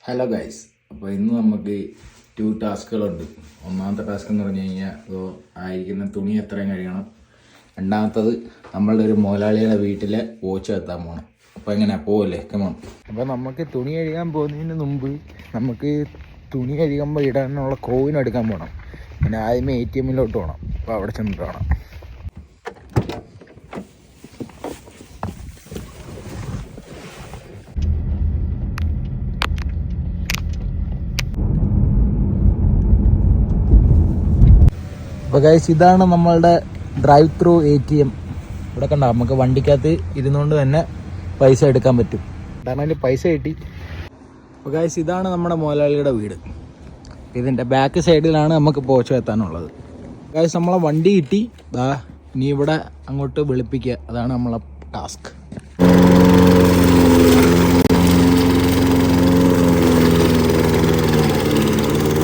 Hello guys, അപ്പോൾ ഇന്ന് നമുക്ക് 2 ടാസ്കുകളുണ്ട്. ഒന്നാമത്തെ ടാസ്ക് എന്ന് പറഞ്ഞു കഴിഞ്ഞാൽ ആയിരിക്കുന്ന തുണി എത്രയും കഴിയണം. രണ്ടാമത്തത് നമ്മളുടെ ഒരു മുതലാളിയുടെ വീട്ടിലെ വാച്ച് എത്താൻ പോകണം. അപ്പോൾ എങ്ങനെയാണ് പോവല്ലേ? കമോൺ. അപ്പോൾ നമുക്ക് തുണി കഴുകാൻ പോകുന്നതിന് മുമ്പ് നമുക്ക് തുണി കഴുകുമ്പോൾ ഇടാനുള്ള കോയിൻ എടുക്കാൻ പോകണം. പിന്നെ ആദ്യമേ ATM പോകണം. അപ്പോൾ അവിടെ ചെന്നിട്ട് വേണം. അപ്പോൾ ഗൈസ്, ഇതാണ് നമ്മളുടെ ഡ്രൈവ് ത്രൂ ATM. ഇവിടെ കണ്ട നമുക്ക് വണ്ടിക്കകത്ത് ഇരുന്നുകൊണ്ട് തന്നെ പൈസ എടുക്കാൻ പറ്റും. കാരണം അതിൽ പൈസ കിട്ടി. അപ്പോൾ ഗൈസ്, ഇതാണ് നമ്മുടെ മുതലാളിയുടെ വീട്. ഇതിൻ്റെ ബാക്ക് സൈഡിലാണ് നമുക്ക് പോച്ച എത്താനുള്ളത്. ഗൈസ്, നമ്മളെ വണ്ടി കിട്ടി. ഇനി ഇവിടെ അങ്ങോട്ട് വെളുപ്പിക്കുക, അതാണ് നമ്മളെ ടാസ്ക്.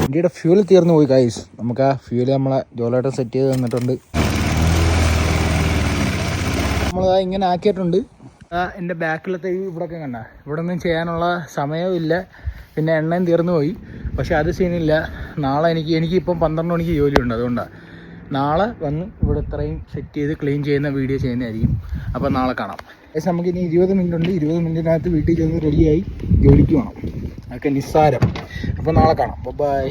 വണ്ടിയുടെ ഫ്യൂൽ തീർന്നു പോയി ഗൈസ്. നമുക്ക് ആ ഫ്യൂല് നമ്മളെ ജോലായിട്ട് സെറ്റ് ചെയ്ത് തന്നിട്ടുണ്ട്. നമ്മളത് ഇങ്ങനെ ആക്കിയിട്ടുണ്ട്. എൻ്റെ ബാക്കിലത്തെ ഇവിടെയൊക്കെ കണ്ട, ഇവിടെ ഒന്നും ചെയ്യാനുള്ള സമയവും ഇല്ല, പിന്നെ എണ്ണയും തീർന്നു പോയി. പക്ഷെ അത് സീനില്ല. നാളെ എനിക്കിപ്പം 12 മണിക്ക് ജോലിയുണ്ട്. അതുകൊണ്ടാണ് നാളെ വന്ന് ഇവിടെ ഇത്രയും സെറ്റ് ചെയ്ത് ക്ലീൻ ചെയ്യുന്ന വീഡിയോ ചെയ്യുന്നതായിരിക്കും. അപ്പോൾ നാളെ കാണാം. ഏകദേശം നമുക്കിനി 20 മിനിറ്റ് ഉണ്ട്. 20 മിനിറ്റിനകത്ത് വീട്ടിൽ ചെന്ന് റെഡിയായി ജോലിക്ക് പോകണം. അതൊക്കെ നിസ്സാരം. അപ്പോൾ നാളെ കാണാം. ബൈ.